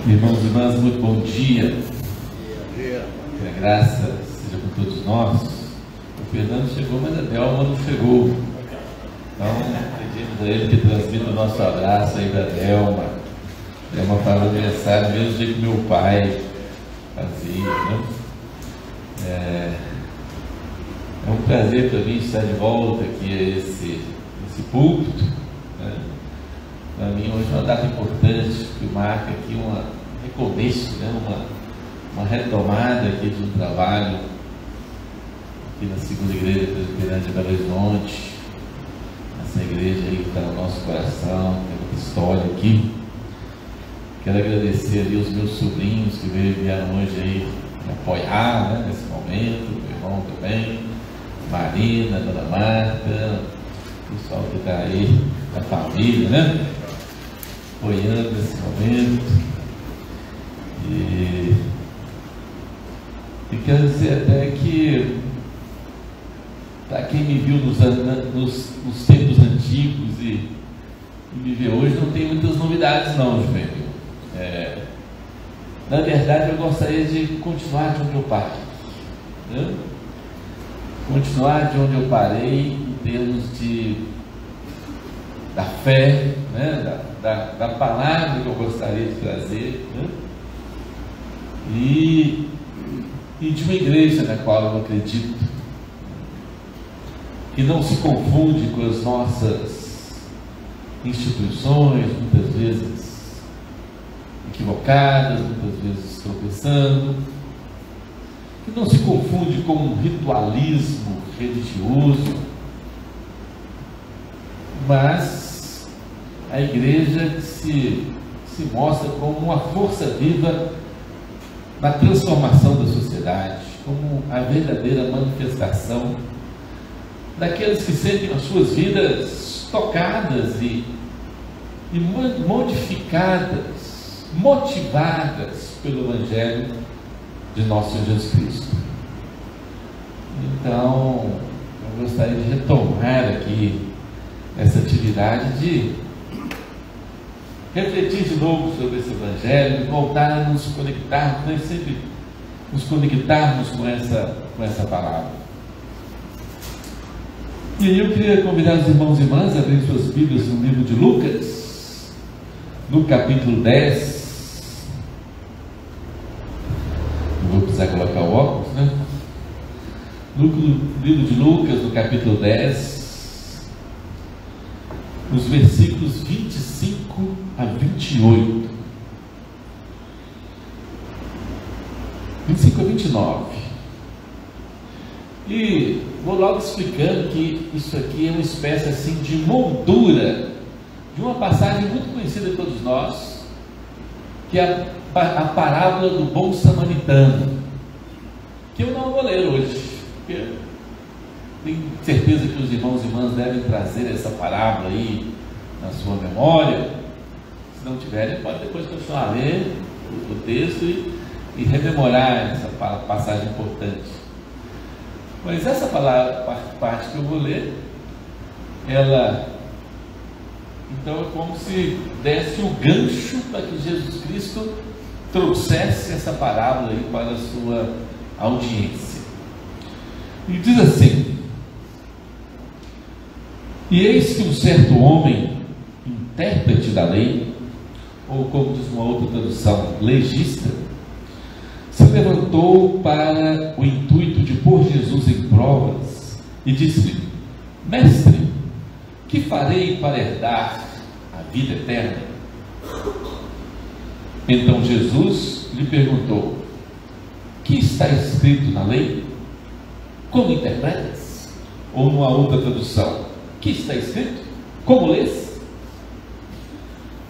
Irmãos e irmãs, muito bom dia. Que a graça seja com todos nós. O Fernando chegou, mas a Delma não chegou. Então, pedimos a ele que transmita o nosso abraço aí da Delma. Delma faz aniversário no mesmo dia que meu pai fazia, né? É um prazer para mim estar de volta aqui a esse púlpito, né? Para mim hoje é uma data importante que marca aqui um recomeço, né? uma retomada aqui de um trabalho aqui na segunda igreja presbiteriana de Belo Horizonte, essa igreja aí que está no nosso coração, tem muita história aqui. Quero agradecer ali os meus sobrinhos que vieram hoje aí me apoiar, né, nesse momento, meu irmão também, Marina, Dona Marta, o pessoal que está aí da família, né, apoiando nesse momento. E quero dizer até que, para quem me viu nos tempos antigos e me vê hoje, não tem muitas novidades não, Juvenil. Na verdade, eu gostaria de continuar de onde eu parei, né? Continuar de onde eu parei em termos da fé, né? da palavra que eu gostaria de trazer, né? E de uma igreja na qual eu acredito, que não se confunde com as nossas instituições, muitas vezes equivocadas, muitas vezes tropeçando, que não se confunde com um ritualismo religioso, mas a igreja que se mostra como uma força viva na transformação da sociedade, como a verdadeira manifestação daqueles que sentem as suas vidas tocadas e modificadas, motivadas pelo Evangelho de nosso Senhor Jesus Cristo. Então, eu gostaria de retomar aqui essa atividade de refletir de novo sobre esse Evangelho, voltar a nos conectarmos, né? Sempre nos conectarmos com essa palavra. E aí eu queria convidar os irmãos e irmãs a abrir suas Bíblias no livro de Lucas, no capítulo 10. Vou precisar colocar o óculos, né? No livro de Lucas, no capítulo 10, os versículos 25 a 28. 25 a 29. E vou logo explicando que isso aqui é uma espécie assim de moldura de uma passagem muito conhecida de todos nós, que é a parábola do bom samaritano, que eu não vou ler hoje, porque tenho certeza que os irmãos e irmãs devem trazer essa parábola aí na sua memória. Se não tiverem, pode depois continuar a ler o texto e rememorar essa passagem importante. Mas essa parte que eu vou ler, ela, então, é como se desse o gancho para que Jesus Cristo trouxesse essa parábola aí para a sua audiência. E diz assim: e eis que um certo homem, intérprete da lei, ou como diz uma outra tradução, legista, se levantou para o intuito de pôr Jesus em provas e disse-lhe: mestre, que farei para herdar a vida eterna? Então Jesus lhe perguntou: que está escrito na lei? Como interpretas? Ou numa outra tradução: que está escrito? Como lês?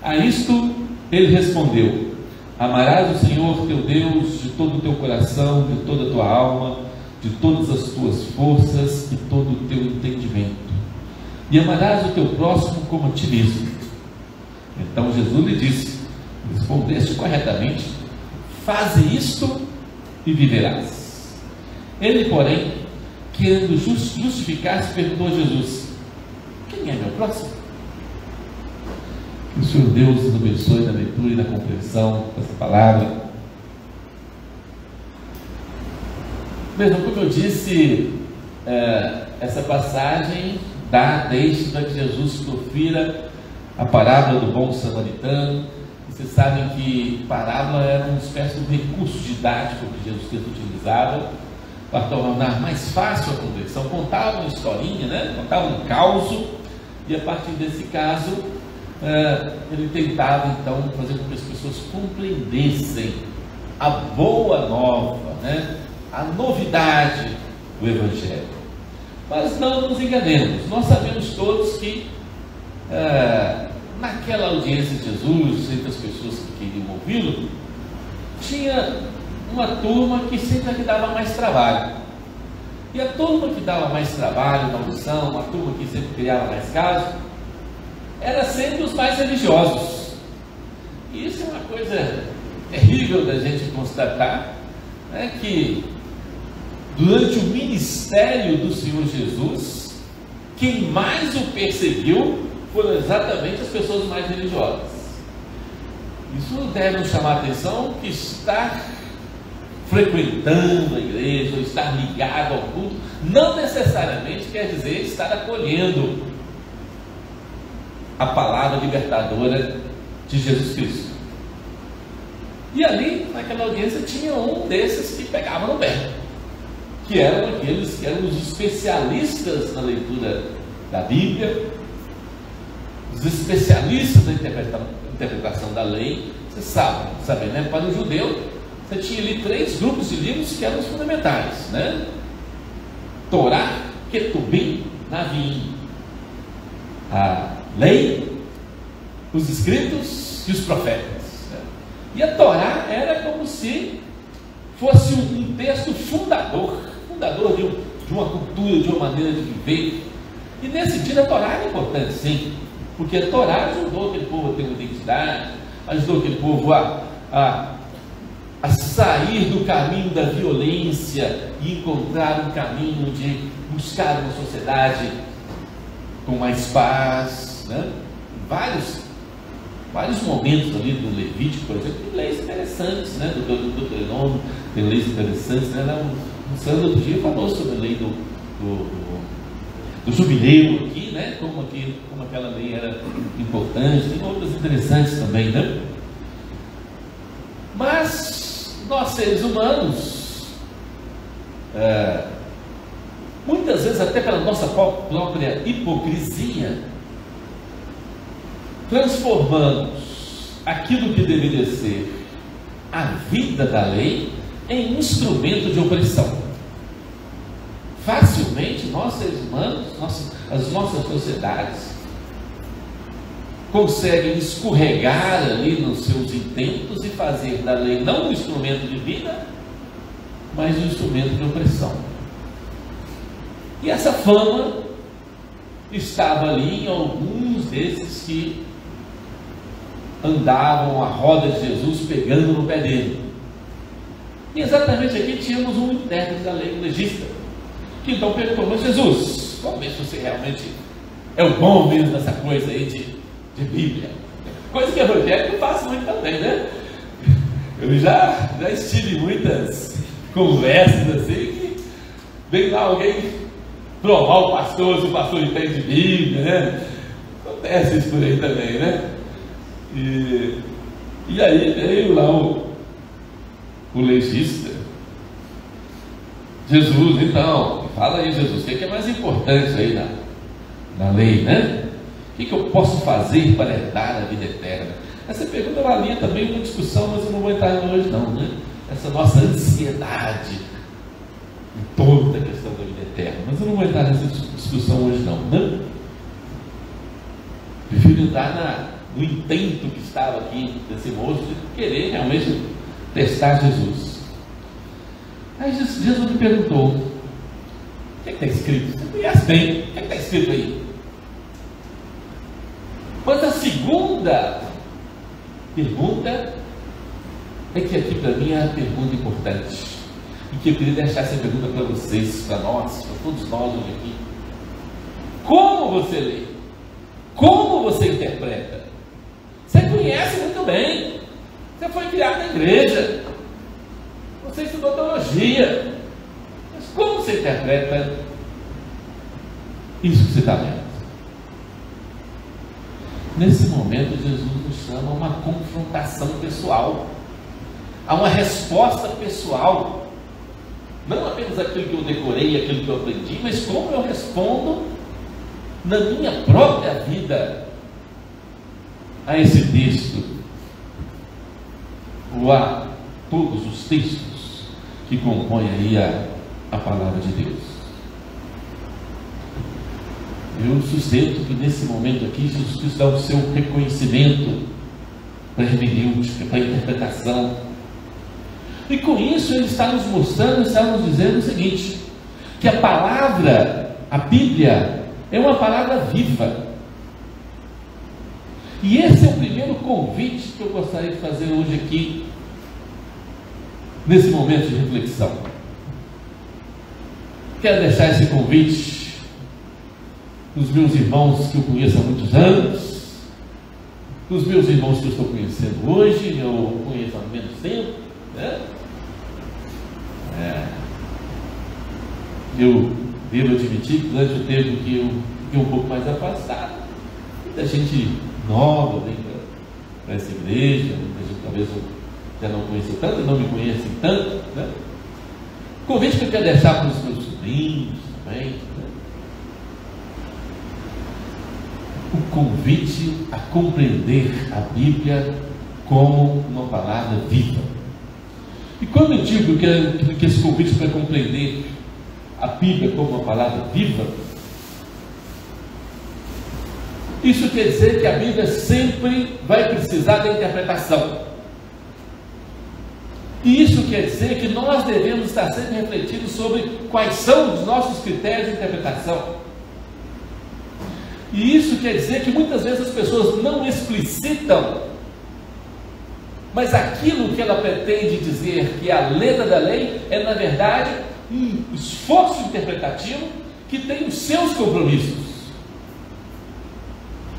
A isto ele respondeu: amarás o Senhor teu Deus de todo o teu coração, de toda a tua alma, de todas as tuas forças e todo o teu entendimento, e amarás o teu próximo como a ti mesmo. Então Jesus lhe disse: respondeste corretamente, faze isto e viverás. Ele, porém, querendo justificar-se, perguntou a Jesus: quem é meu próximo? Que o Senhor Deus nos abençoe na leitura e na compreensão dessa palavra. Mesmo como eu disse, essa passagem deixa para que Jesus profira a parábola do bom samaritano. E vocês sabem que parábola era uma espécie de recurso didático que Jesus Cristo utilizava para tornar mais fácil a compreensão. Contava uma historinha, né? Contava um caso, e a partir desse caso ele tentava então fazer com que as pessoas compreendessem a boa nova, né? A novidade do Evangelho. Mas não nos enganemos, nós sabemos todos que naquela audiência de Jesus, entre as pessoas que queriam ouvi-lo, tinha uma turma que sempre dava mais trabalho. E a turma que dava mais trabalho na audição, a turma que sempre criava mais casos, era sempre os mais religiosos. E isso é uma coisa terrível da gente constatar, né, que durante o ministério do Senhor Jesus, quem mais o perseguiu foram exatamente as pessoas mais religiosas. Isso deve nos chamar a atenção que estar frequentando a igreja, ou estar ligado ao culto, não necessariamente quer dizer estar acolhendo a palavra libertadora de Jesus Cristo. E ali, naquela audiência, tinha um desses que pegava no pé, que eram aqueles que eram os especialistas na leitura da Bíblia, os especialistas da interpretação da lei. Vocês sabem, né? Para o judeu, você tinha ali 3 grupos de livros que eram os fundamentais, né? Torá, Ketubim, Navim. A lei, os escritos e os profetas, né? E a Torá era como se fosse um texto fundador de uma cultura, de uma maneira de viver. E nesse sentido a Torá era importante, sim, porque a Torá ajudou aquele povo a ter uma identidade, ajudou aquele povo a sair do caminho da violência e encontrar um caminho de buscar uma sociedade com mais paz, né? Vários momentos ali do Levítico, por exemplo, tem leis interessantes, né? Do Deuteronômio, tem leis interessantes, né? O Sandro outro dia falou sobre a lei do jubileu aqui, né? Como aquela lei era importante, tem outras interessantes também, né? Mas nós, seres humanos, muitas vezes até pela nossa própria hipocrisia, transformamos aquilo que deveria ser a vida da lei em instrumento de opressão. Facilmente nós, seres humanos, as nossas sociedades conseguem escorregar ali nos seus intentos e fazer da lei não um instrumento de vida, mas um instrumento de opressão. E essa fama estava ali em alguns desses que andavam à roda de Jesus pegando no pé dele. E exatamente aqui tínhamos um intérprete da lei, um legista, que então perguntou: mas Jesus, vamos ver se você realmente é o bom mesmo dessa coisa aí de Bíblia. Coisa que evangélico faz muito também, né? Eu já estive em muitas conversas assim, que vem lá alguém provar o pastor, se o pastor entende Bíblia, né? Acontece isso por aí também, né? E aí veio lá o legista. Jesus, então, fala aí, Jesus, o que é mais importante aí na lei, né? O que eu posso fazer para herdar a vida eterna? Essa pergunta valia também uma discussão, mas eu não vou entrar hoje não, né? Essa nossa ansiedade em torno da questão da vida eterna, mas eu não vou entrar nessa discussão hoje não, né? Prefiro entrar no intento que estava aqui desse moço de querer realmente testar Jesus. Aí Jesus me perguntou: o que está escrito? Você conhece bem, o que está escrito aí? Mas a segunda pergunta é que aqui para mim é a pergunta importante, e que eu queria deixar essa pergunta para vocês, para nós, para todos nós hoje aqui. Como você lê? Como você interpreta Você conhece muito bem. Você foi criado na igreja. Você estudou teologia. Mas como você interpreta isso que você está vendo? Nesse momento, Jesus nos chama a uma confrontação pessoal, a uma resposta pessoal. Não apenas aquilo que eu decorei, aquilo que eu aprendi, mas como eu respondo na minha própria vida a esse texto, ou a todos os textos que compõem aí a palavra de Deus. Eu sustento que nesse momento aqui Jesus Cristo dá o seu reconhecimento para a hermenêutica, para a interpretação. E com isso ele está nos mostrando, está nos dizendo o seguinte, que a palavra, a Bíblia, é uma palavra viva. E esse é o primeiro convite que eu gostaria de fazer hoje aqui, nesse momento de reflexão. Quero deixar esse convite dos meus irmãos que eu conheço há muitos anos, dos meus irmãos que eu estou conhecendo hoje, eu conheço há menos tempo, né? Eu devo admitir que durante o tempo que eu fiquei um pouco mais afastado, muita gente nova vem para essa igreja, muita gente talvez eu já não conheço tanto, não me conhecem tanto, né? O convite que eu quero deixar para os meus sobrinhos também, né? O convite a compreender a Bíblia como uma palavra viva. E quando eu digo que esse convite para compreender a Bíblia como uma palavra viva, isso quer dizer que a Bíblia sempre vai precisar da interpretação. E isso quer dizer que nós devemos estar sempre refletindo sobre quais são os nossos critérios de interpretação. E isso quer dizer que muitas vezes as pessoas não explicitam, mas aquilo que ela pretende dizer que é a letra da lei é, na verdade, um esforço interpretativo que tem os seus compromissos.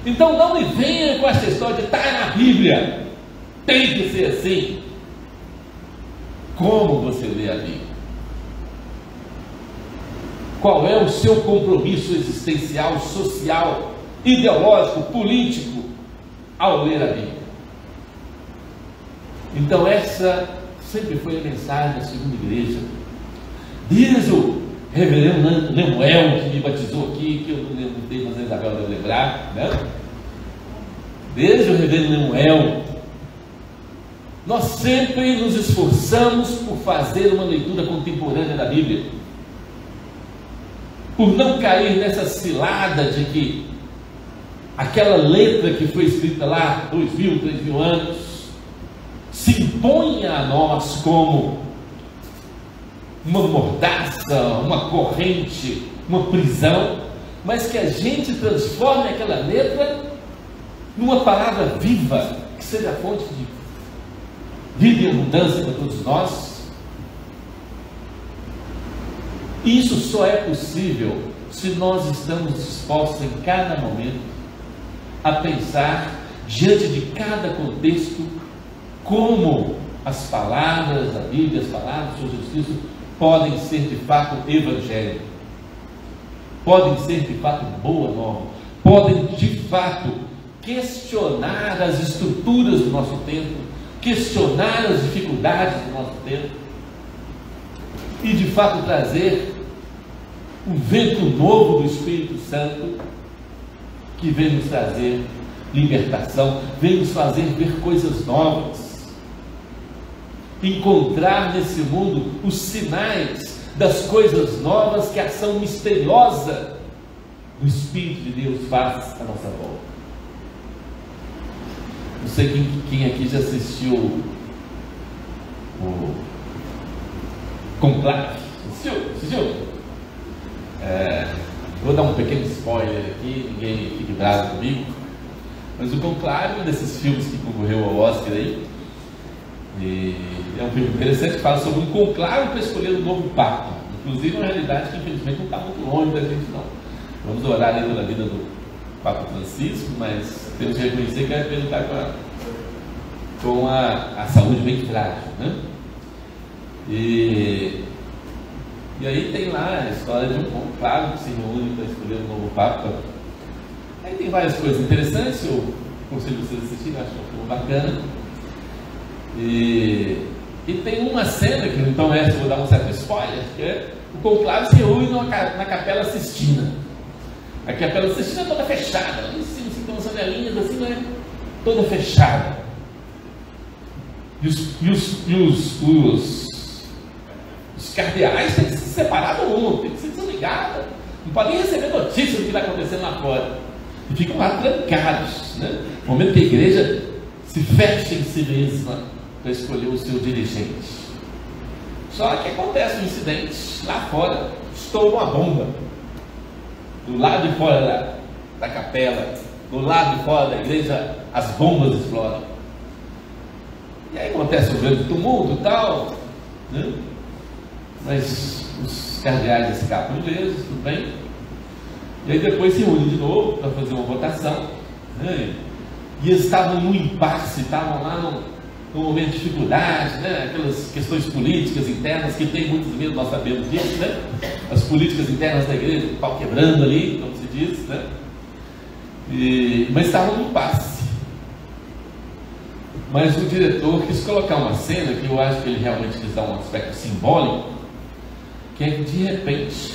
Então não me venha com essa história de estar na Bíblia, tem que ser assim. Como você lê a Bíblia? Qual é o seu compromisso existencial, social, ideológico, político ao ler a Bíblia? Então essa sempre foi a mensagem da segunda igreja. Diz o reverendo Lemuel, que me batizou aqui, que eu não lembrei, mas a Isabel deve lembrar, né? Desde o reverendo Lemuel, nós sempre nos esforçamos por fazer uma leitura contemporânea da Bíblia, por não cair nessa cilada de que aquela letra que foi escrita lá 2.000, 3.000 anos se impõe a nós como uma mordaça, uma corrente, uma prisão, mas que a gente transforme aquela letra numa palavra viva, que seja a fonte de vida e abundância para todos nós. E isso só é possível se nós estamos dispostos em cada momento a pensar, diante de cada contexto, como as palavras da Bíblia, as palavras do Senhor Jesus Cristo podem ser de fato evangelho, podem ser de fato boa nova, podem de fato questionar as estruturas do nosso tempo, questionar as dificuldades do nosso tempo e de fato trazer um vento novo do Espírito Santo que vem nos trazer libertação, vem nos fazer ver coisas novas, encontrar nesse mundo os sinais das coisas novas que a ação misteriosa do Espírito de Deus faz à nossa volta. Não sei quem aqui já assistiu o Conclave. Assistiu? Vou dar um pequeno spoiler aqui, ninguém fique bravo comigo, mas o Conclave, um desses filmes que concorreu ao Oscar aí, e é um filme interessante que fala sobre um conclave para escolher um novo Papa. Inclusive, uma realidade que infelizmente não está muito longe da gente, não. Vamos orar ali pela vida do Papa Francisco, mas temos que reconhecer que a ele está com com a saúde bem frágil, né? E aí tem lá a história de um conclave que se reúne para escolher um novo Papa. Aí tem várias coisas interessantes, eu aconselho vocês a assistirem, acho que é um filme bacana. E tem uma cena, que então essa eu vou dar um certo spoiler, que é o conclave se reúne na Capela Sistina. A Capela Sistina é toda fechada, lá em cima assim, tem umas janelinhas assim, né? Toda fechada. E os cardeais têm que se separar do mundo, têm que se desligar, não podem receber notícias do que está acontecendo lá fora. E ficam lá trancados, né? No momento que a igreja se fecha em si mesma para escolher o seu dirigente. Só que acontece um incidente lá fora, estoura uma bomba do lado de fora da capela, do lado de fora da igreja, as bombas explodem. E aí acontece um grande tumulto e tal, né? Mas os cardeais escapam ilesos, tudo bem. E aí depois se unem de novo para fazer uma votação, né? E eles estavam num impasse, estavam lá num momento de dificuldade, né? Aquelas questões políticas internas que tem muitos medo, nós sabemos disso, né? As políticas internas da igreja, o pau quebrando ali, como se diz, né? Mas estavam num impasse. Mas o diretor quis colocar uma cena que eu acho que ele realmente quis dar um aspecto simbólico, que é que de repente,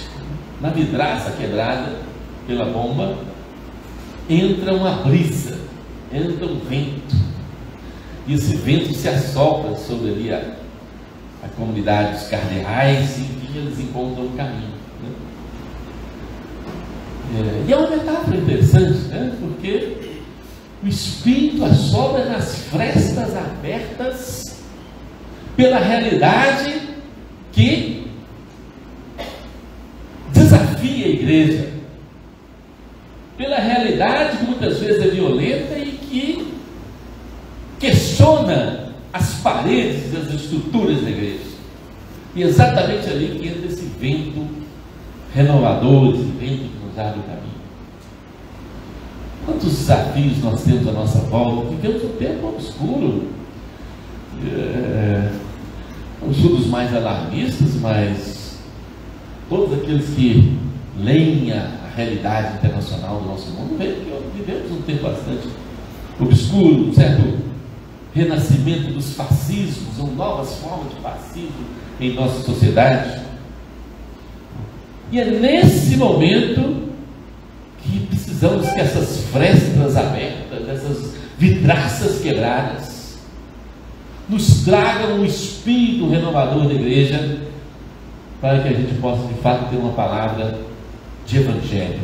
na vidraça quebrada pela bomba, entra uma brisa, entra um vento, e esse vento se assopra sobre ali a comunidade dos cardeais, e enfim, eles encontram o caminho, né? E é uma metáfora interessante, né? Porque o Espírito assopra nas frestas abertas pela realidade que desafia a igreja, pela realidade que muitas vezes é violenta e que questiona as paredes e as estruturas da igreja. E é exatamente ali que entra esse vento renovador, esse vento que nos abre o caminho. Quantos desafios nós temos à nossa volta? Vivemos um tempo obscuro. Não sou dos mais alarmistas, mas todos aqueles que leem a realidade internacional do nosso mundo veem que vivemos um tempo bastante obscuro, um certo renascimento dos fascismos, ou novas formas de fascismo em nossa sociedade. E é nesse momento que precisamos que essas frestas abertas, essas vidraças quebradas, nos tragam um espírito renovador da igreja, para que a gente possa de fato ter uma palavra de evangelho,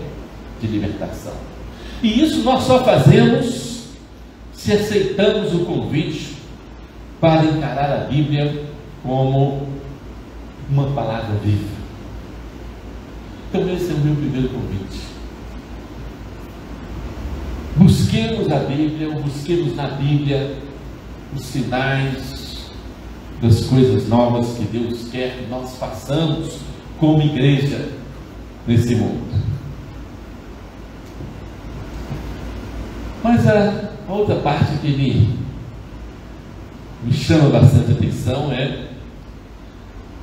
de libertação. E isso nós só fazemos se aceitamos o convite para encarar a Bíblia como uma palavra viva. Então esse é o meu primeiro convite. Busquemos a Bíblia, busquemos na Bíblia os sinais das coisas novas que Deus quer que nós façamos como igreja nesse mundo. Mas a outra parte que me chama bastante atenção é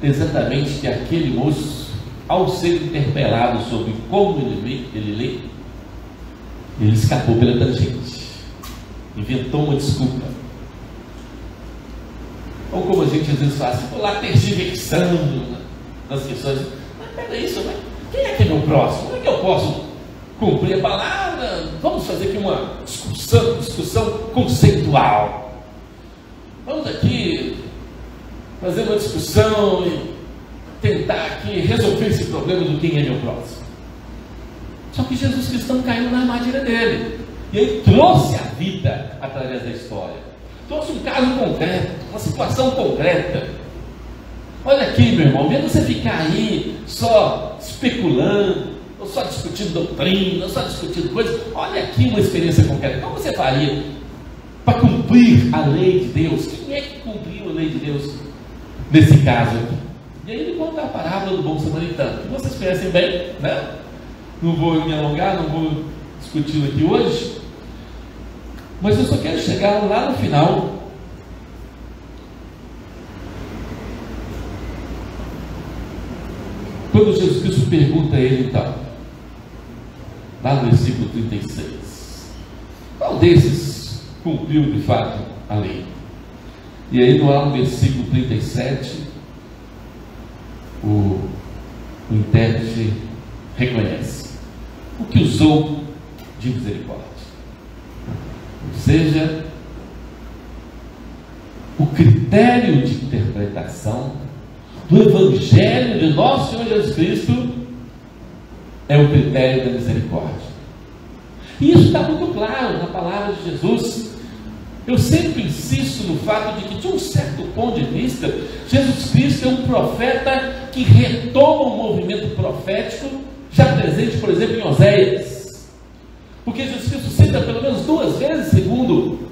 exatamente que aquele moço, ao ser interpelado sobre como ele lê, ele escapou pela tangente, inventou uma desculpa. Ou como a gente às vezes faz, estou lá tergiversando nas questões. Mas peraí, mas quem é que é meu próximo? Como é que eu posso cumprir a palavra? Vamos fazer aqui uma discussão conceitual. Vamos aqui fazer uma discussão e tentar aqui resolver esse problema do quem é meu próximo. Só que Jesus Cristo caiu na armadilha dele. E ele trouxe a vida através da história. Trouxe um caso concreto, uma situação concreta. Olha aqui, meu irmão, vendo você ficar aí só especulando, ou só discutindo doutrina, ou só discutindo coisas. Olha aqui uma experiência concreta. Como você faria para cumprir a lei de Deus? Quem é que cumpriu a lei de Deus nesse caso aqui? E aí ele conta a parábola do bom samaritano, que vocês conhecem bem, né? Não vou me alongar, não vou discuti-lo aqui hoje, mas eu só quero chegar lá no final, quando Jesus Cristo pergunta a ele, então, lá no versículo 36, qual desses cumpriu de fato a lei? E aí no versículo 37, o intérprete reconhece o que usou de misericórdia, ou seja, o critério de interpretação do Evangelho de nosso Senhor Jesus Cristo é o critério da misericórdia. E isso está muito claro na palavra de Jesus. Eu sempre insisto no fato de que, de um certo ponto de vista, Jesus Cristo é um profeta que retoma um movimento profético já presente, por exemplo, em Oséias. Porque Jesus Cristo cita pelo menos 2 vezes, segundo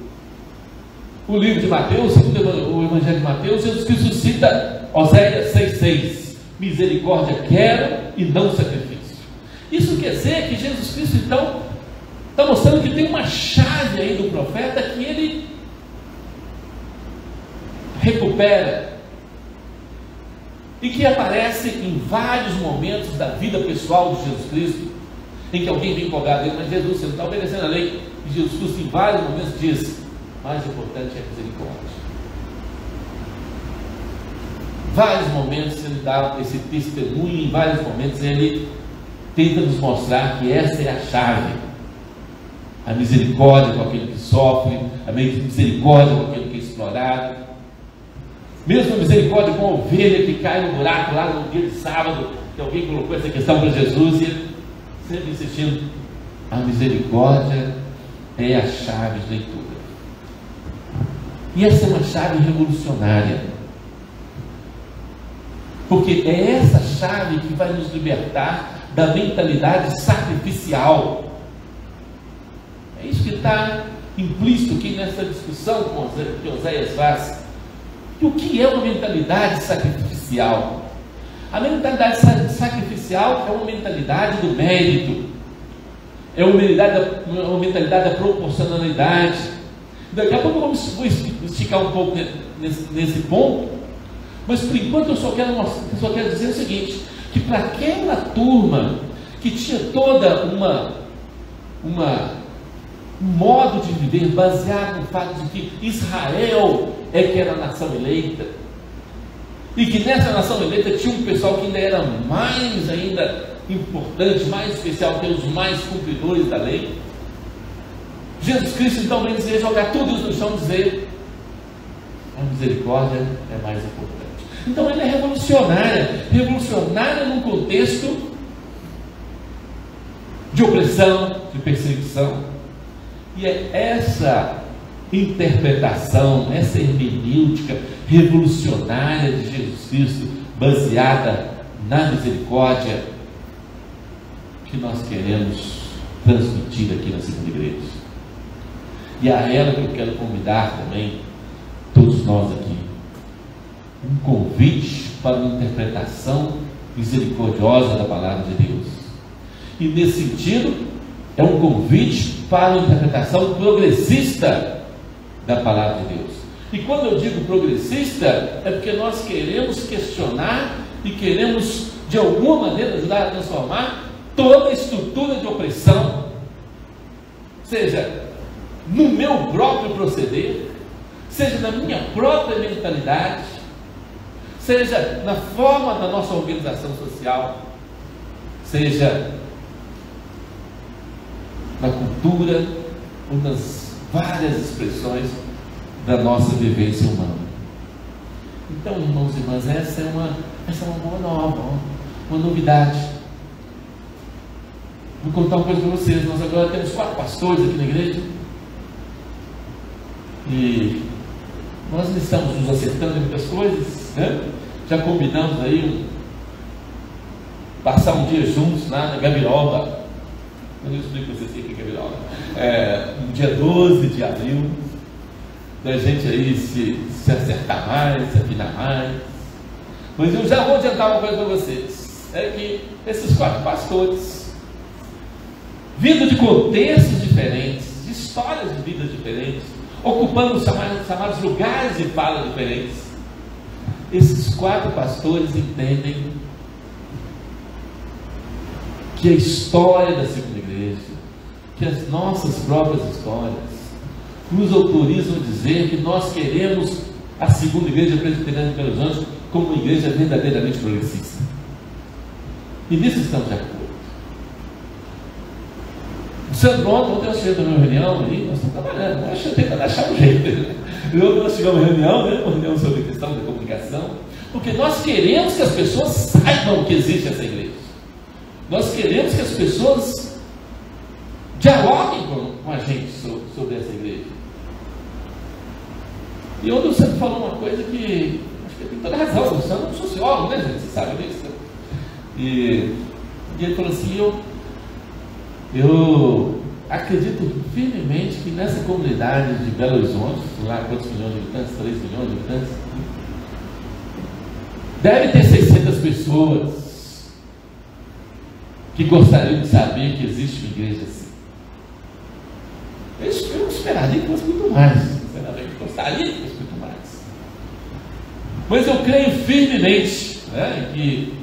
o livro de Mateus, segundo o Evangelho de Mateus, Jesus Cristo cita Oséias 6,6: misericórdia quero e não sacrifício. Isso quer dizer que Jesus Cristo, então, está mostrando que tem uma chave aí do profeta que ele recupera e que aparece em vários momentos da vida pessoal de Jesus Cristo, em que alguém vem empolgado dele, mas Jesus, você não está obedecendo a lei. E Jesus Cristo, em vários momentos, diz: mais importante é a misericórdia. Vários momentos ele dá esse testemunho, em vários momentos ele tenta nos mostrar que essa é a chave. A misericórdia com aquele que sofre, a misericórdia com aquele que é explorado, mesmo a misericórdia com a ovelha que cai no buraco lá no dia de sábado, que alguém colocou essa questão para Jesus, e ele sempre insistindo: a misericórdia é a chave de leitura. E essa é uma chave revolucionária, porque é essa chave que vai nos libertar da mentalidade sacrificial. É isso que está implícito aqui nessa discussão que Oséias faz. E o que é uma mentalidade sacrificial? A mentalidade sacrificial é uma mentalidade do mérito, é uma mentalidade da proporcionalidade. Daqui a pouco vou esticar um pouco nesse ponto, mas por enquanto eu só quero dizer o seguinte: que para aquela turma que tinha toda um modo de viver baseado no fato de que Israel é que era a nação eleita, e que nessa nação eleita tinha um pessoal que ainda era mais ainda importante, mais especial, que os mais cumpridores da lei, Jesus Cristo então vem dizer, jogar tudo no chão e dizer: a misericórdia é mais importante. Então ele é revolucionária num contexto de opressão, de perseguição. E é essa interpretação, essa hermenêutica revolucionária de Jesus Cristo, baseada na misericórdia, que nós queremos transmitir aqui na segunda igreja. E a ela que eu quero convidar também todos nós aqui, um convite para uma interpretação misericordiosa da palavra de Deus. E nesse sentido, é um convite para uma interpretação progressista da palavra de Deus. E quando eu digo progressista, é porque nós queremos questionar e queremos de alguma maneira ajudar a transformar toda a estrutura de opressão, seja no meu próprio proceder, seja na minha própria mentalidade, seja na forma da nossa organização social, seja na cultura ou nas várias expressões da nossa vivência humana. Então, irmãos e irmãs, essa é uma boa nova, uma novidade. Vou contar uma coisa para vocês. Nós agora temos 4 pastores aqui na igreja, e nós estamos nos acertando em muitas coisas, né? Já combinamos aí passar um dia juntos lá na Gabiroba. Eu explico para vocês o que é Gabiroba. No dia 12 de abril, da gente aí se acertar mais, se afinar mais. Mas eu já vou adiantar uma coisa para vocês: é que esses 4 pastores, vindo de contextos diferentes, de histórias de vidas diferentes, ocupando os chamados lugares de fala diferentes, esses 4 pastores entendem que a história da segunda igreja, que as nossas próprias histórias, nos autorizam a dizer que nós queremos a segunda igreja presbiteriana de Belo Horizonte como uma igreja verdadeiramente progressista. E nisso estamos de acordo. O Sandro, ontem nós tivemos uma reunião e nós estamos trabalhando, nós tentando achar um jeito. E ontem nós tivemos uma reunião, uma reunião sobre a questão da comunicação, porque nós queremos que as pessoas saibam que existe essa igreja. Nós queremos que as pessoas dialoguem com a gente sobre essa igreja. E ontem o Sandro falou uma coisa que acho que tem toda razão. O Sandro é um sociólogo, né, gente? Você sabe disso. E ele falou assim: eu acredito firmemente que nessa comunidade de Belo Horizonte, lá quantos milhões de habitantes? 3 milhões de habitantes? Deve ter 600 pessoas que gostariam de saber que existe uma igreja assim. Eu esperaria que fosse muito mais. Sinceramente, gostaria que fosse muito mais. Mas eu creio firmemente, né, que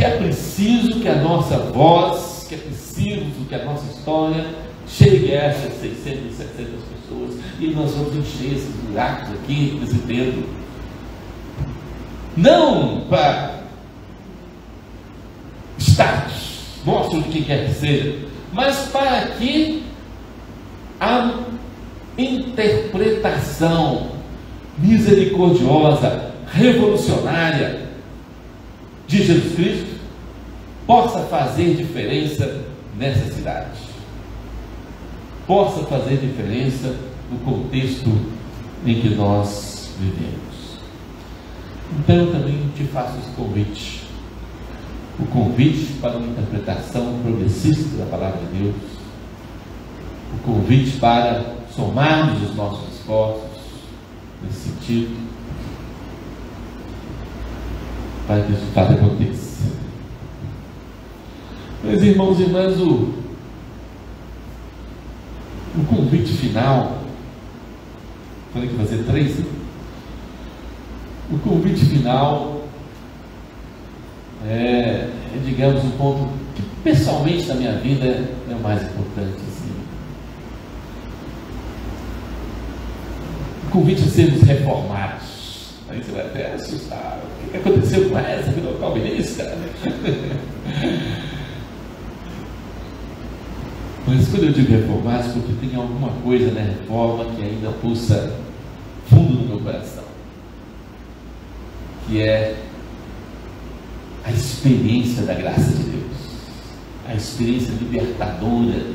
é preciso que a nossa voz, que é preciso que a nossa história chegue a essas 600, 700 pessoas, e nós vamos encher esses buracos aqui, nesse templo. Não para status, mostre de quem quer que seja, mas para que a interpretação misericordiosa, revolucionária de Jesus Cristo possa fazer diferença nessa cidade, possa fazer diferença no contexto em que nós vivemos. Então eu também te faço esse convite, o convite para uma interpretação progressista da palavra de Deus, o convite para somarmos os nossos esforços nesse sentido, para que isso de fato aconteça. Meus irmãos e irmãs, o convite final, falei que vai ser 3, né? O convite final é, digamos, um ponto que pessoalmente na minha vida é o mais importante. Assim. O convite a sermos reformados. Aí você vai até assustar. O que aconteceu com essa? Virou calvinista? Mas quando eu digo reformados, porque tem alguma coisa na reforma que ainda pulsa fundo no meu coração, que é a experiência da graça de Deus, a experiência libertadora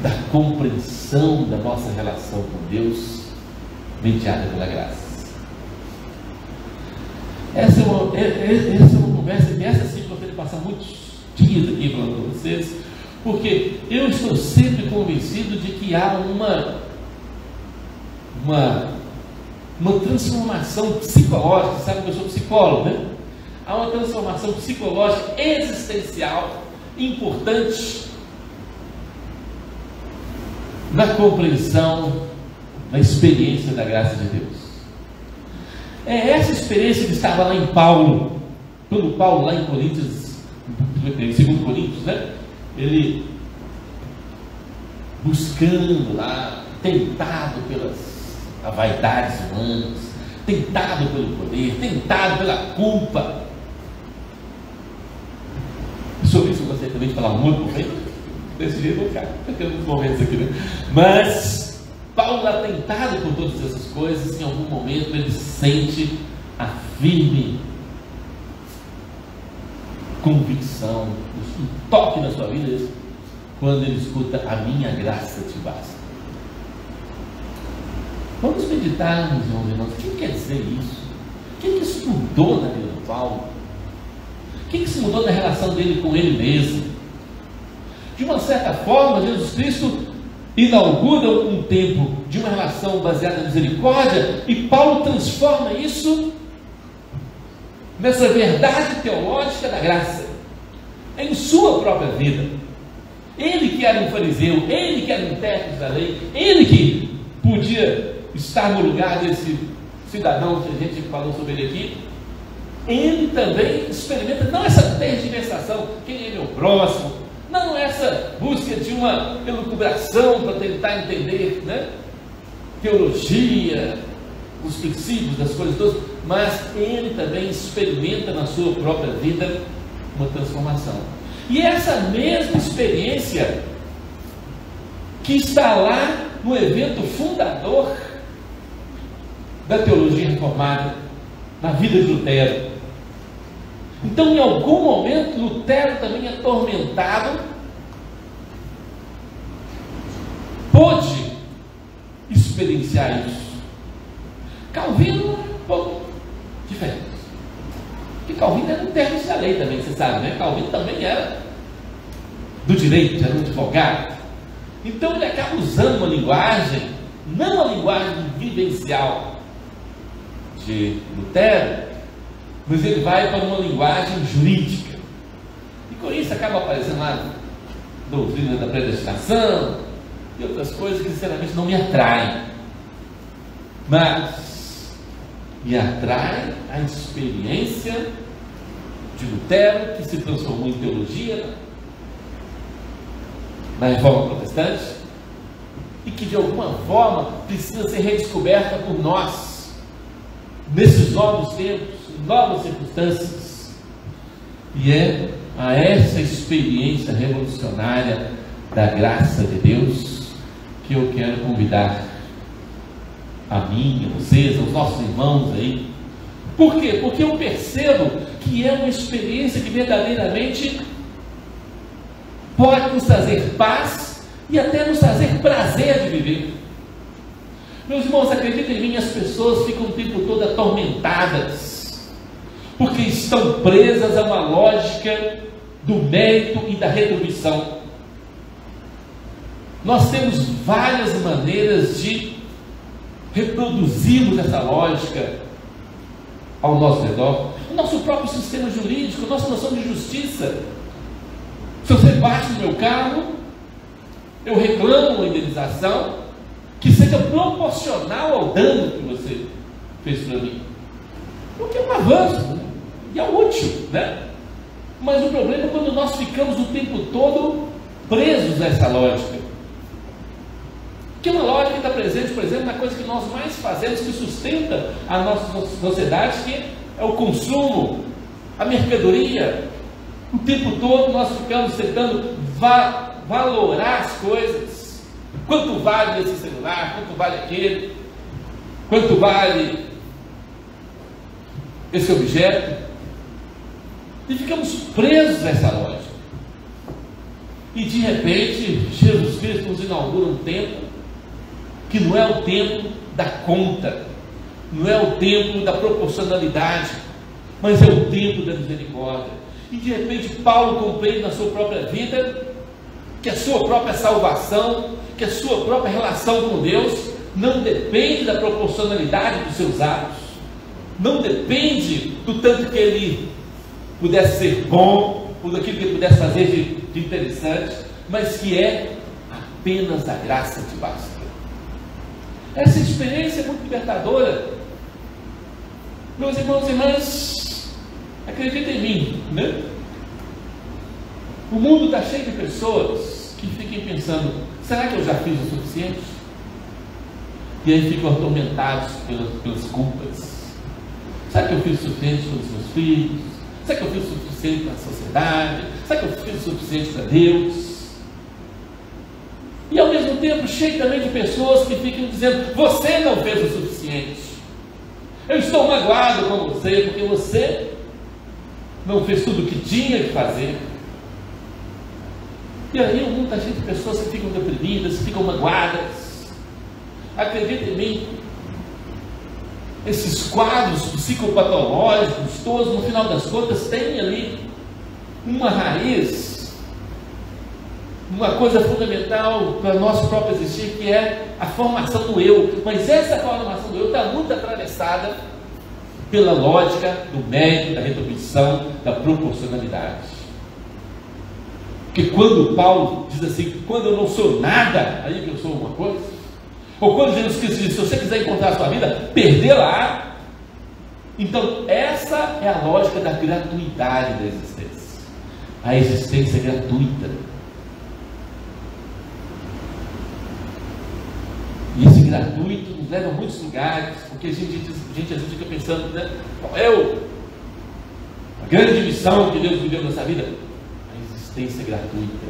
da compreensão da nossa relação com Deus mediada pela graça. Essa é uma conversa que essa sim eu gostaria de passar muitos dias aqui falando com vocês, porque eu estou sempre convencido de que há uma transformação psicológica. Sabe que eu sou psicólogo, né? Há uma transformação psicológica existencial importante na compreensão, na experiência da graça de Deus. É essa experiência que estava lá em Paulo, quando Paulo lá em Coríntios, em 2 Coríntios, né? Ele buscando lá, tentado pelas vaidades humanas, tentado pelo poder, tentado pela culpa. Sobre isso eu gostaria também de falar muito, desse jeito eu vou ficar nos momentos aqui, né? Mas Paulo é tentado por todas essas coisas. Em algum momento ele sente a firme convicção, um toque na sua vida, quando ele escuta: a minha graça te basta. Vamos meditar, meus irmãos. O que quer dizer isso? O que isso mudou na vida de Paulo? O que isso mudou na relação dele com ele mesmo? De uma certa forma, Jesus Cristo inaugura um tempo de uma relação baseada na misericórdia, e Paulo transforma isso nessa verdade teológica da graça em sua própria vida. Ele que era um fariseu, ele que era um intérprete da lei, ele que podia estar no lugar desse cidadão que a gente falou sobre ele aqui, ele também experimenta não essa tergiversação, quem é meu próximo, não essa busca de uma elucubração para tentar entender, né, teologia, os princípios das coisas todas, mas ele também experimenta na sua própria vida uma transformação. E essa mesma experiência que está lá no evento fundador da teologia reformada, na vida de Lutero. Então, em algum momento, Lutero, também atormentado, pôde experienciar isso. Calvino é um pouco diferente. Porque Calvino era um termo da lei também, você sabe, né? Calvino também era do direito, era um advogado. Então ele acaba usando uma linguagem, não a linguagem vivencial de Lutero, mas ele vai para uma linguagem jurídica. E com isso acaba aparecendo lá a doutrina da predestinação e outras coisas que sinceramente não me atraem. Mas me atrai a experiência de Lutero, que se transformou em teologia na Reforma Protestante, e que de alguma forma precisa ser redescoberta por nós, nesses novos tempos, novas circunstâncias. E é a essa experiência revolucionária da graça de Deus que eu quero convidar a mim, a vocês, aos nossos irmãos aí. Por quê? Porque eu percebo que é uma experiência que verdadeiramente pode nos trazer paz e até nos trazer prazer de viver. Meus irmãos, acreditem em mim, as pessoas ficam o tempo todo atormentadas, porque estão presas a uma lógica do mérito e da retribuição. Nós temos várias maneiras de reproduzirmos essa lógica ao nosso redor. O nosso próprio sistema jurídico, nossa noção de justiça. Se você bate no meu carro, eu reclamo uma indenização que seja proporcional ao dano que você fez para mim. Porque é um avanço, né? E é útil, né? Mas o problema é quando nós ficamos o tempo todo presos a essa lógica. Que é uma lógica que está presente, por exemplo, na coisa que nós mais fazemos, que sustenta a nossa sociedade, que é o consumo, a mercadoria. O tempo todo nós ficamos tentando valorar as coisas. Quanto vale esse celular? Quanto vale aquele? Quanto vale esse objeto? E ficamos presos a essa lógica. E de repente, Jesus Cristo nos inaugura um tempo que não é o tempo da conta, não é o tempo da proporcionalidade, mas é o tempo da misericórdia. E de repente Paulo compreende na sua própria vida que a sua própria salvação, que a sua própria relação com Deus não depende da proporcionalidade dos seus atos, não depende do tanto que ele pudesse ser bom, ou daquilo que ele pudesse fazer de interessante, mas que é apenas a graça que basta. Essa experiência é muito libertadora. Meus irmãos e irmãs, acreditem em mim, né? O mundo está cheio de pessoas que fiquem pensando: será que eu já fiz o suficiente? E aí ficam atormentados pelas culpas. Será que eu fiz o suficiente pelos meus filhos? Será que eu fiz o suficiente para a sociedade? Será que eu fiz o suficiente para Deus? E ao mesmo tempo cheio também de pessoas que ficam dizendo: você não fez o suficiente, eu estou magoado com você, porque você não fez tudo o que tinha que fazer. E aí o mundo está cheio de pessoas que ficam deprimidas, ficam magoadas. Acredita em mim, esses quadros psicopatológicos todos, no final das contas, têm ali uma raiz, uma coisa fundamental para o nosso próprio existir, que é a formação do eu. Mas essa formação do eu está muito atravessada pela lógica do mérito, da retribuição, da proporcionalidade. Porque quando Paulo diz assim: quando eu não sou nada, aí que eu sou uma coisa. Ou quando Jesus Cristo diz: se você quiser encontrar a sua vida, perdê-la. Então, essa é a lógica da gratuidade da existência. A existência é gratuita. E esse gratuito nos leva a muitos lugares, porque a gente às vezes fica pensando, né? Qual é a grande missão que Deus me deu nessa vida? A existência gratuita.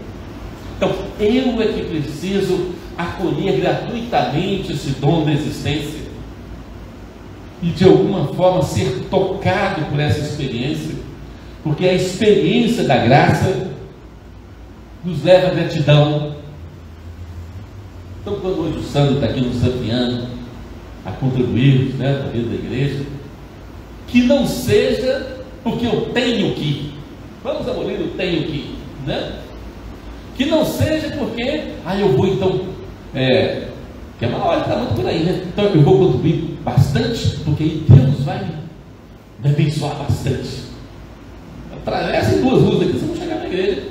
Então, eu é que preciso acolher gratuitamente esse dom da existência e de alguma forma ser tocado por essa experiência, porque a experiência da graça nos leva à gratidão. Então, quando hoje o Sandro está aqui nos desafiando a contribuir, né, para a vida da igreja, que não seja porque eu tenho que, vamos abolir o tenho que, né? Que não seja porque, eu vou então, que é uma hora que está muito por aí, né? Então eu vou contribuir bastante, porque aí Deus vai me abençoar bastante. Atravessa em 2 ruas aqui, vocês vão chegar na igreja,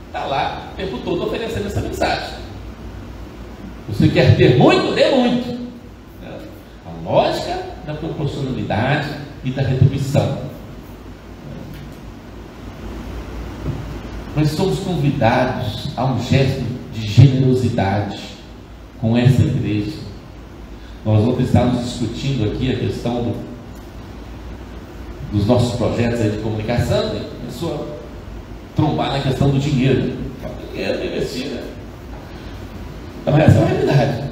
está lá o tempo todo oferecendo essa mensagem. Você quer ter muito, dê muito. A lógica da proporcionalidade e da retribuição. Nós somos convidados a um gesto de generosidade com essa igreja. Nós vamos estar discutindo aqui a questão dos nossos projetos aí de comunicação, e começou a trombar na questão do dinheiro. Dinheiro investir, né? Então essa é a realidade.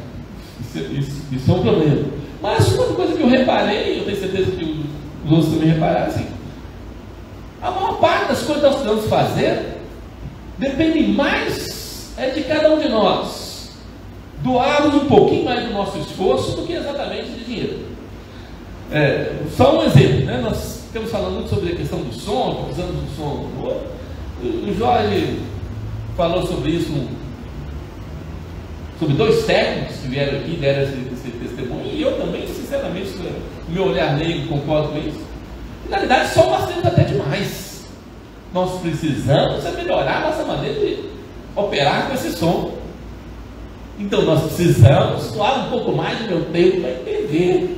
Isso é um problema. Mas uma coisa que eu reparei, eu tenho certeza que os outros também repararam, assim, a maior parte das coisas que nós precisamos fazer depende mais de cada um de nós doarmos um pouquinho mais do nosso esforço do que exatamente de dinheiro. Só um exemplo, né? Nós estamos falando muito sobre a questão do som, precisamos do som. O Jorge falou sobre isso, sobre 2 técnicos que vieram aqui, deram esse testemunho, e eu também, sinceramente, no meu olhar leigo, concordo com isso. Na realidade, só nós temos até demais. Nós precisamos melhorar a nossa maneira de operar com esse som. Então, nós precisamos doar um pouco mais do meu tempo para entender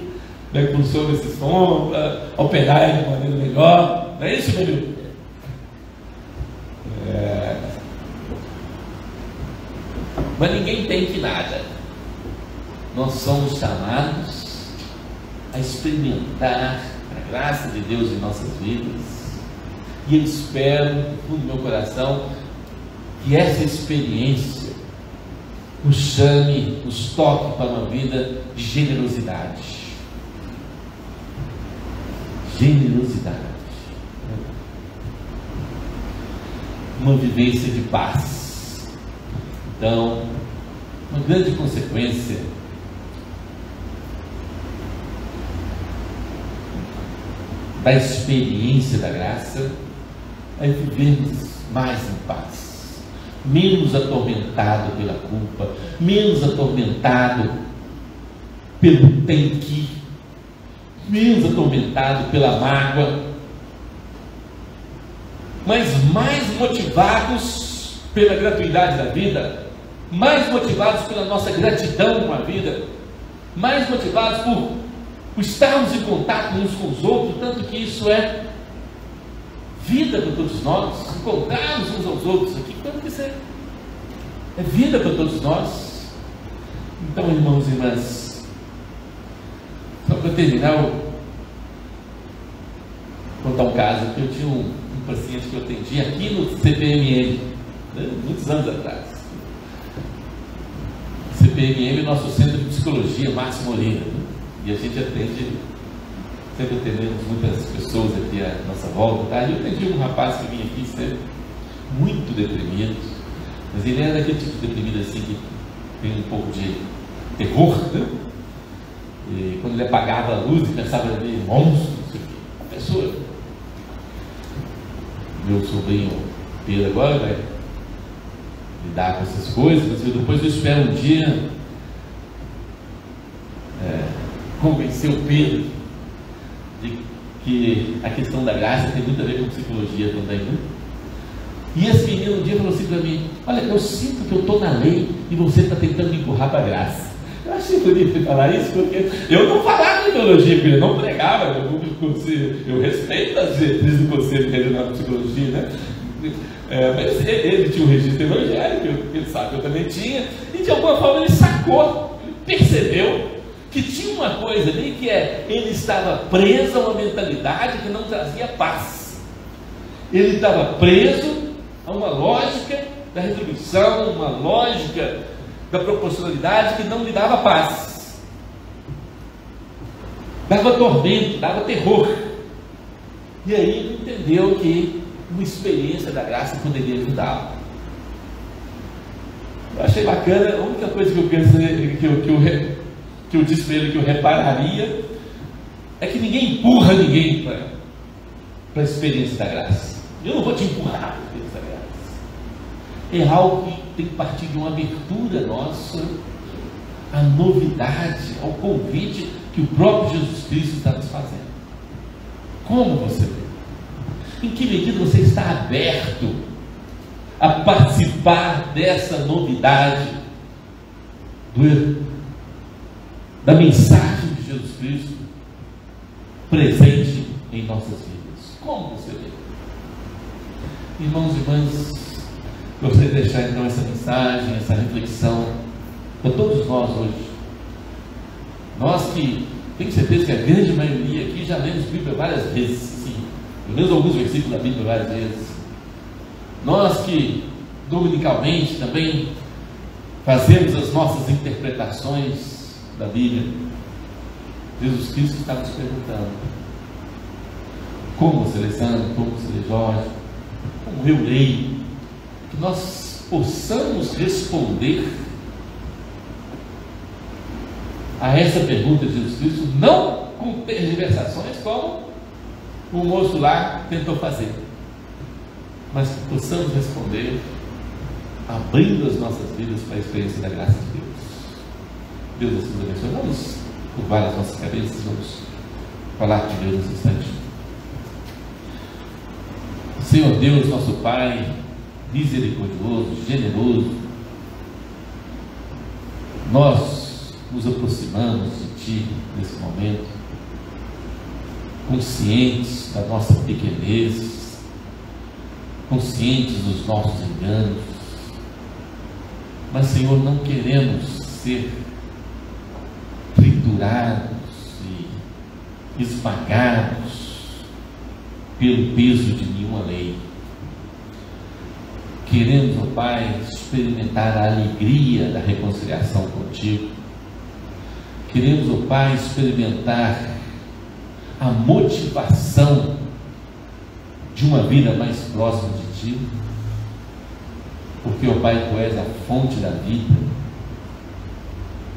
como é que funciona esse som, para operar de maneira melhor. Não é isso, meu amigo? Mas ninguém tem que nada. Nós somos chamados a experimentar a graça de Deus em nossas vidas. E eu espero, no fundo do meu coração, que essa experiência nos chame, nos toque para uma vida de generosidade. Generosidade. Uma vivência de paz. Então, uma grande consequência da experiência da graça é vivermos mais em paz, menos atormentado pela culpa, menos atormentado pelo tem que, menos atormentado pela mágoa, mas mais motivados pela gratuidade da vida, mais motivados pela nossa gratidão com a vida, mais motivados por estarmos em contato uns com os outros, tanto que isso é vida para todos nós, encontrarmos uns aos outros aqui, tanto que isso é vida para todos nós. Então, irmãos e irmãs, só para terminar, eu vou contar um caso que eu tinha um paciente que eu atendi aqui no CPMM, né, muitos anos atrás. CPMM, nosso Centro de Psicologia, Márcio Moreira, e a gente atende, sempre atendemos muitas pessoas aqui à nossa volta, tá? E eu atendi um rapaz que vinha aqui sempre muito deprimido, mas ele era daquele tipo de deprimido assim que tem um pouco de terror, né? E quando ele apagava a luz e pensava em monstros, não sei o quê. A pessoa, meu sobrinho Pedro agora vai lidar com essas coisas, mas depois eu espero um dia convencer o Pedro de que a questão da graça tem muito a ver com psicologia também, né? E esse menino um dia falou assim para mim: olha, eu sinto que eu estou na lei e você está tentando me empurrar para a graça. Eu achei bonito falar isso, porque eu não falava de teologia, porque eu não pregava, eu respeito as diretrizes do Conselho Regional de Psicologia, né? Mas ele tinha um registro evangélico, ele sabe que eu também tinha, e de alguma forma ele sacou, ele percebeu que tinha uma coisa ali que ele estava preso a uma mentalidade que não trazia paz. Ele estava preso a uma lógica da retribuição, uma lógica da proporcionalidade que não lhe dava paz, dava tormento, dava terror. E aí ele entendeu que uma experiência da graça poderia ajudá-lo. Eu achei bacana. A única coisa que eu pensei, que eu disse para ele que eu repararia, é que ninguém empurra ninguém para a experiência da graça. Eu não vou te empurrar para a experiência da graça. É algo que tem que partir de uma abertura nossa à novidade, ao convite que o próprio Jesus Cristo está nos fazendo. Como você vê? Em que medida você está aberto a participar dessa novidade da mensagem de Jesus Cristo presente em nossas vidas? Como você vê? Irmãos e irmãs, gostaria de deixar então essa mensagem, essa reflexão para todos nós hoje. Nós que tenho certeza que a grande maioria aqui já lemos Bíblia várias vezes, sim, pelo menos alguns versículos da Bíblia várias vezes. Nós que dominicalmente também fazemos as nossas interpretações da Bíblia. Jesus Cristo está nos perguntando: como você lê, Sandro? Como você lê, Jorge? Como eu leio? Que nós possamos responder a essa pergunta de Jesus Cristo, não com tergiversações como o moço lá tentou fazer, mas que possamos responder abrindo as nossas vidas para a experiência da graça de Deus. Deus nos abençoe. Vamos curvar as nossas cabeças, vamos falar de Deus nesse instante. Senhor Deus, nosso Pai misericordioso, generoso, nós nos aproximamos de Ti nesse momento, conscientes da nossa pequenez, conscientes dos nossos enganos, mas, Senhor, não queremos ser triturados e esmagados pelo peso de nenhuma lei. Queremos, ó Pai, experimentar a alegria da reconciliação contigo. Queremos, ó Pai, experimentar a motivação de uma vida mais próxima de Ti, porque, ó Pai, Tu és a fonte da vida,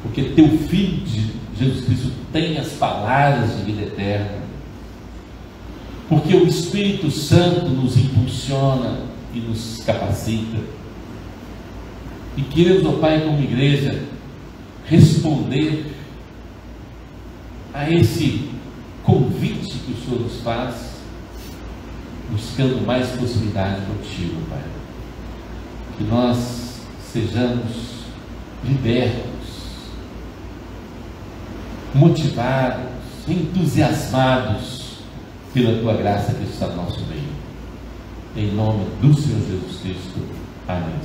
porque Teu Filho de Jesus Cristo tem as palavras de vida eterna, porque o Espírito Santo nos impulsiona e nos capacita. E queremos, ó Pai, como igreja, responder a esse convite que o Senhor nos faz, buscando mais proximidade contigo, Pai. Que nós sejamos libertos, motivados, entusiasmados pela Tua graça que está no nosso meio. Em nome do Senhor Jesus Cristo. Amém.